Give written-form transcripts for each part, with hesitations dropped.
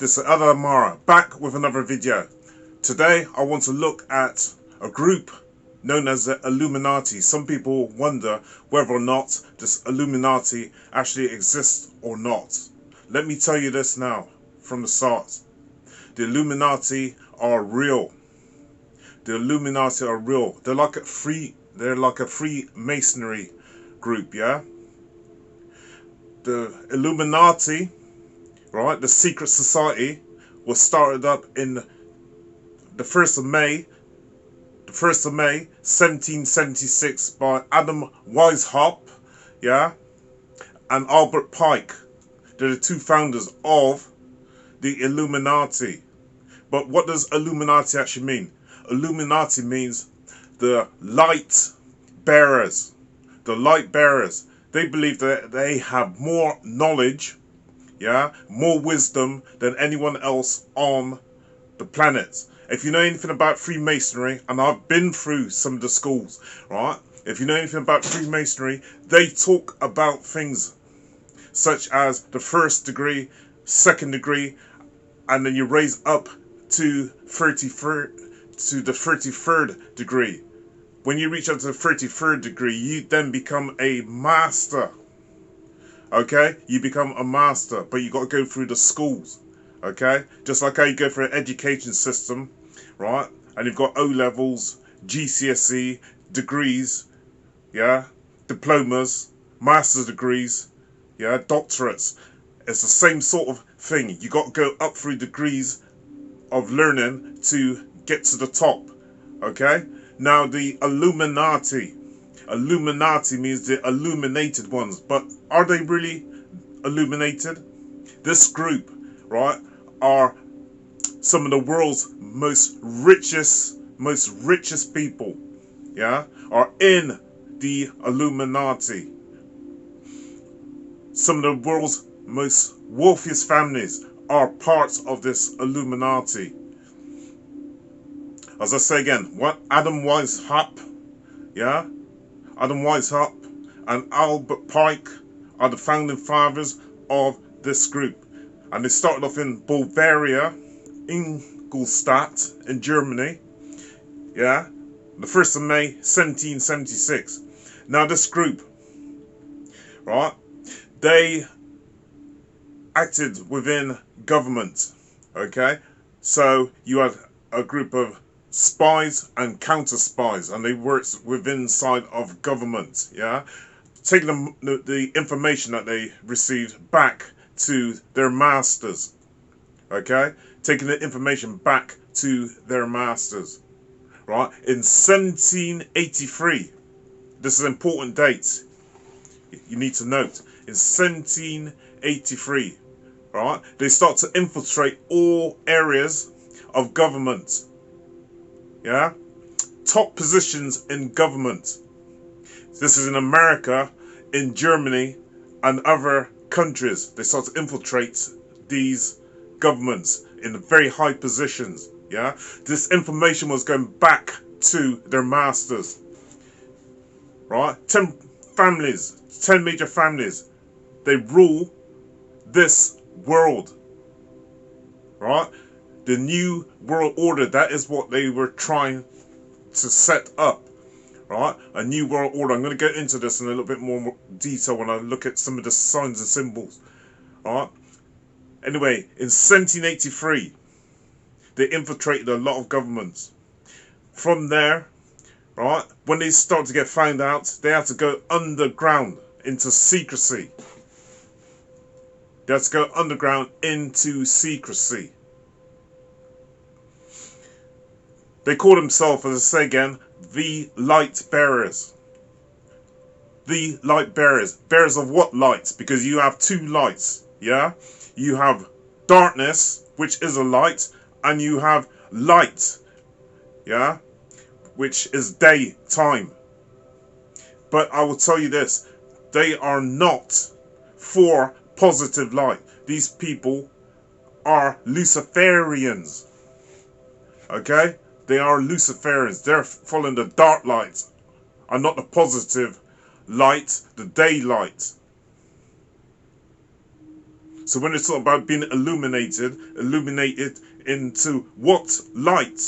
This is Eldad Amara, back with another video. Today I want to look at a group known as the Illuminati. Some people wonder whether or not this Illuminati actually exists or not. Let me tell you this now from the start. The Illuminati are real. The Illuminati are real. They're like a Freemasonry group, yeah? The Illuminati, right, the secret society, was started up in the 1st of May 1776 by Adam Weishaupt, yeah, and Albert Pike. They're the two founders of the Illuminati. But what does Illuminati actually mean? Illuminati means the light bearers. The light bearers. They believe that they have more knowledge, yeah, more wisdom than anyone else on the planet. If you know anything about Freemasonry, and I've been through some of the schools, right? If you know anything about Freemasonry, they talk about things such as the 1st degree, 2nd degree, and then you raise up to the 33rd degree. When you reach up to the 33rd degree, you then become a master. Okay? You become a master, but you got to go through the schools. Okay? Just like how you go through an education system, right? And you've got O-levels, GCSE, degrees, yeah? Diplomas, master's degrees, yeah? Doctorates. It's the same sort of thing. You got to go up through degrees of learning to get to the top. Okay? Now the Illuminati means the illuminated ones, but are they really illuminated? This group, right, are some of the world's most richest people, yeah, are in the Illuminati. Some of the world's most wealthiest families are part of this Illuminati. As I say again, Adam Weishaupt, yeah, Adam Weishaupt and Albert Pike are the founding fathers of this group, and they started off in Bavaria, Ingolstadt in Germany, yeah, the 1st of May 1776. Now this group, right, they acted within government, okay? So you had a group of spies and counter spies, and they worked within side of government, yeah, taking the information that they received back to their masters, okay, taking the information back to their masters, right? In 1783, this is an important date you need to note. In 1783, right, they start to infiltrate all areas of government, yeah, top positions in government. This is in America, in Germany, and other countries. They start to infiltrate these governments in very high positions, yeah. This information was going back to their masters, right? 10 major families, they rule this world, right? The new world order, that is what they were trying to set up, right? A new world order. I'm going to get into this in a little bit more detail when I look at some of the signs and symbols, right? Anyway, in 1783, they infiltrated a lot of governments. From there, right, when they start to get found out, they had to go underground into secrecy. They had to go underground into secrecy. They call themselves, as I say again, the light bearers. The light bearers. Bearers of what light? Because you have two lights, yeah? You have darkness, which is a light, and you have light, yeah? Which is daytime. But I will tell you this, they are not for positive light. These people are Luciferians, okay? They are Luciferians. They're following the dark light and not the positive light, the daylight. So when it's talking about being illuminated into what light?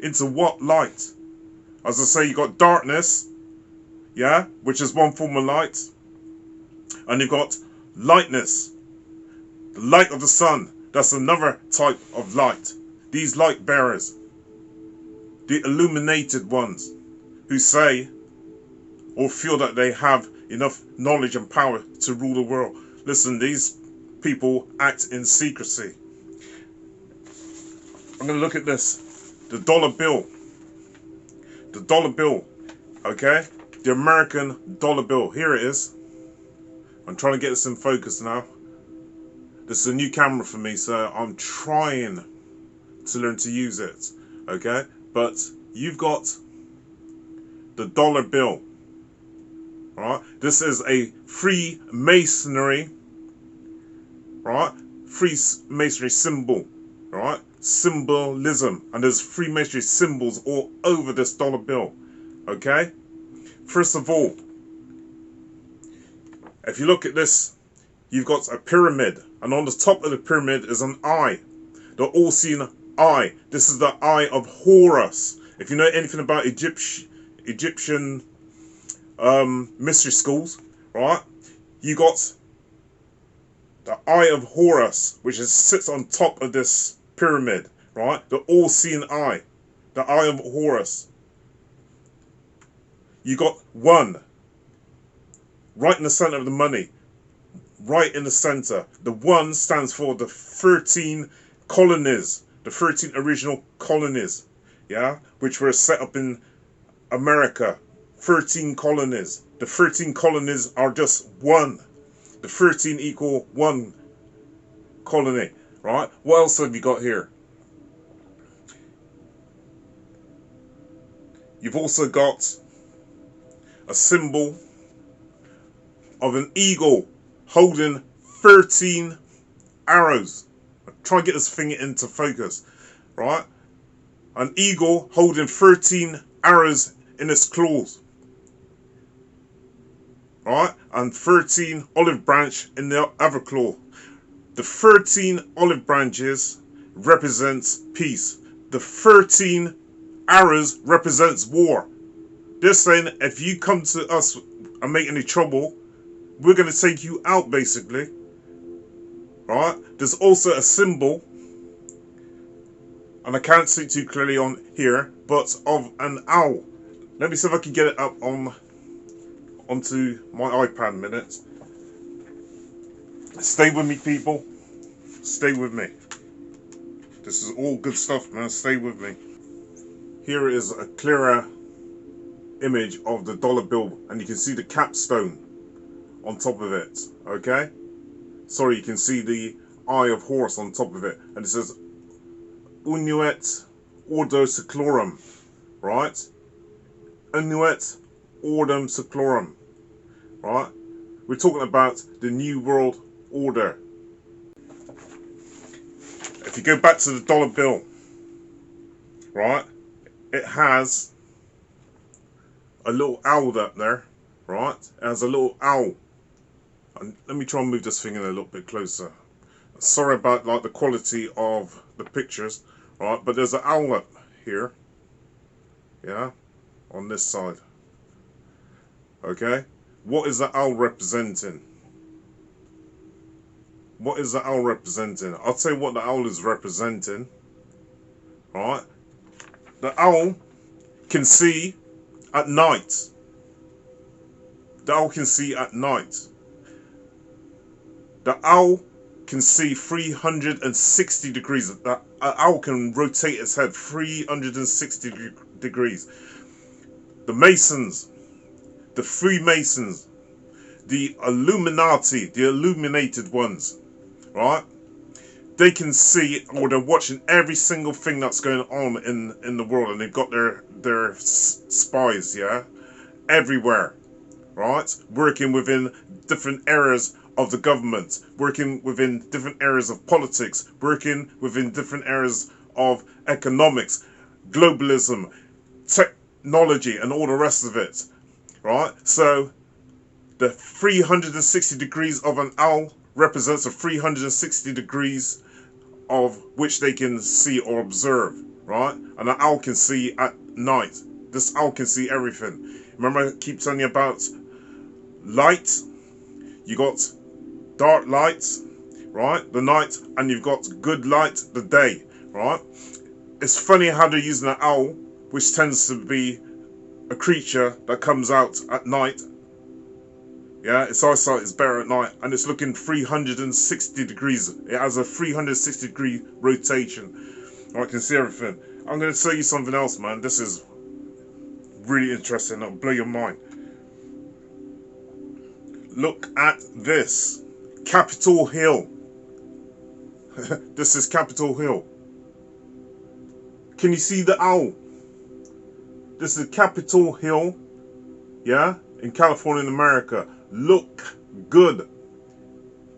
Into what light? As I say, you got darkness, yeah, which is one form of light. And you've got lightness, the light of the sun. That's another type of light. These light bearers, the illuminated ones, who say or feel that they have enough knowledge and power to rule the world. Listen, these people act in secrecy. I'm going to look at this. The dollar bill. The dollar bill. Okay? The American dollar bill. Here it is. I'm trying to get this in focus now. This is a new camera for me, so I'm trying to learn to use it. Okay? But you've got the dollar bill. Right? This is a Freemasonry, right? Freemasonry symbol, right? Symbolism, and there's Freemasonry symbols all over this dollar bill. Okay? First of all, if you look at this, you've got a pyramid, and on the top of the pyramid is an eye, the all-seeing eye. This is the eye of Horus. If you know anything about Egyptian mystery schools, right? You got the eye of Horus, which sits on top of this pyramid, right? The all-seeing eye, the eye of Horus. You got one right in the center of the money, right in the center. The one stands for the 13 colonies, the 13 original colonies, yeah, which were set up in America. 13 colonies. The 13 colonies are just one. The 13 equal one colony, right? What else have you got here? You've also got a symbol of an eagle holding 13 arrows. Try and get this thing into focus, right? An eagle holding 13 arrows in its claws. Right, and 13 olive branch in the other claw. The 13 olive branches represents peace. The 13 arrows represents war. They're saying if you come to us and make any trouble, we're going to take you out, basically. Right? There's also a symbol, and I can't see too clearly on here, but of an owl. Let me see if I can get it up onto my iPad a minute. Stay with me, people. Stay with me. This is all good stuff, man. Stay with me. Here is a clearer image of the dollar bill, and you can see the capstone on top of it. Okay? Sorry, you can see the eye of Horus on top of it, and it says Unuet Ordo Seclorum. Right? Unuet Ordem Seclorum, right? We're talking about the New World Order. If you go back to the dollar bill, right, it has a little owl up there, right? It has a little owl. And let me try and move this thing in a little bit closer. Sorry about the quality of the pictures, right? But there's an owl up here, yeah, on this side. Okay, what is the owl representing? What is the owl representing? I'll tell you what the owl is representing. Right? The owl can see at night. The owl can see at night. The owl can see 360 degrees. The owl can rotate its head 360 degrees. The Masons, the Freemasons, the Illuminati, the illuminated ones, right? They can see, or they're watching every single thing that's going on in the world, and they've got their spies, yeah, everywhere, right? Working within different areas of the government, working within different areas of politics, working within different areas of economics, globalism, technology, and all the rest of it. Right, so the 360 degrees of an owl represents a 360 degrees of which they can see or observe, right? And an owl can see at night. This owl can see everything. Remember, I keep telling you about light. You got dark light, right? The night, and you've got good light, the day, right? It's funny how they're using an owl, which tends to be a creature that comes out at night. Yeah, its eyesight is better at night, and it's looking 360 degrees. It has a 360 degree rotation. I can see everything. I'm going to tell you something else, man. This is really interesting. It'll blow your mind. Look at this. Capitol Hill. This is Capitol Hill. Can you see the owl? This is Capitol Hill. Yeah, in California, in America. Look good.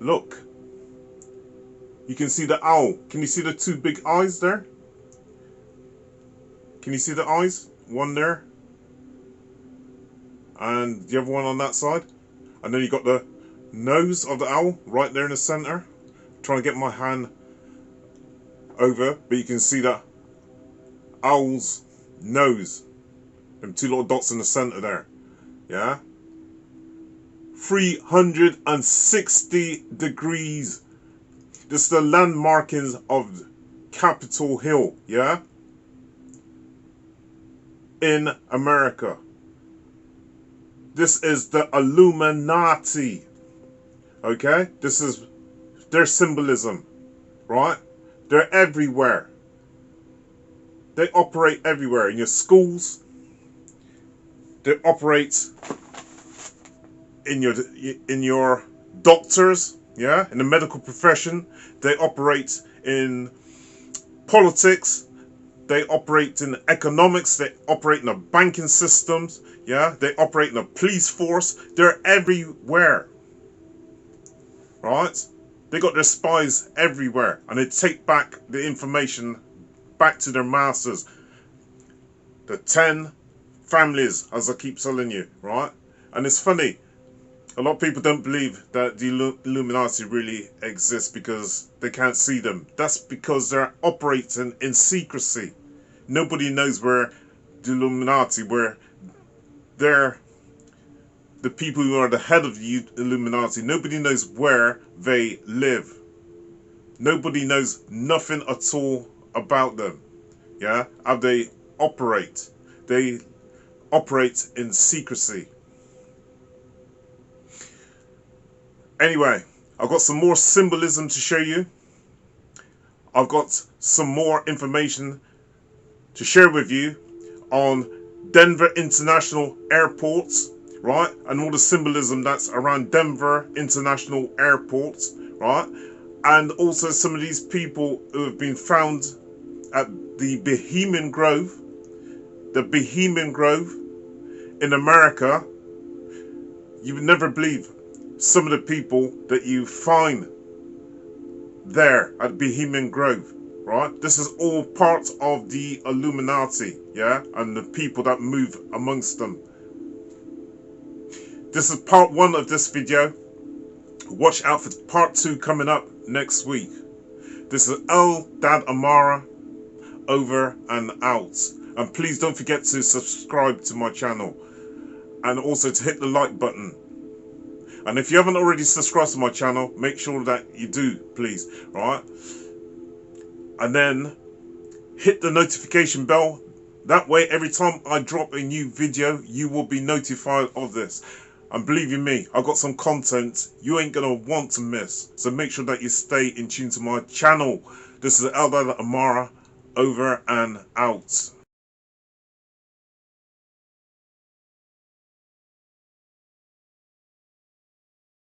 Look. You can see the owl. Can you see the two big eyes there? Can you see the eyes? One there. And the other one on that side. And then you got the nose of the owl right there in the center. I'm trying to get my hand over, but you can see that owl's nose. Them two little dots in the center there. Yeah. 360 degrees. This is the landmarkings of Capitol Hill, yeah? In America. This is the Illuminati. Okay? This is their symbolism, right? They're everywhere. They operate everywhere. In your schools. They operate in your doctors, yeah, in the medical profession. They operate in politics. They operate in economics. They operate in the banking systems, yeah. They operate in the police force. They're everywhere, right? They got their spies everywhere, and they take back the information back to their masters. The 10 families, as I keep telling you, right? And it's funny. A lot of people don't believe that the Illuminati really exists because they can't see them. That's because they're operating in secrecy. Nobody knows where the Illuminati, where they're the people who are the head of the Illuminati. Nobody knows where they live. Nobody knows nothing at all about them. Yeah, how they operate. They operate in secrecy. Anyway, I've got some more symbolism to show you. I've got some more information to share with you on Denver International Airport, right? And all the symbolism that's around Denver International Airport, right? And also some of these people who have been found at the Bohemian Grove. The Bohemian Grove in America. You would never believe some of the people that you find there at Bohemian Grove, right? This is all part of the Illuminati, yeah? And the people that move amongst them. This is part 1 of this video. Watch out for part 2 coming up next week. This is Eldad Amara, over and out. And please don't forget to subscribe to my channel. And also to hit the like button. And if you haven't already subscribed to my channel, make sure that you do, please. Right? And then hit the notification bell. That way, every time I drop a new video, you will be notified of this. And believe you me, I've got some content you ain't going to want to miss. So make sure that you stay in tune to my channel. This is Eldad Amara, over and out.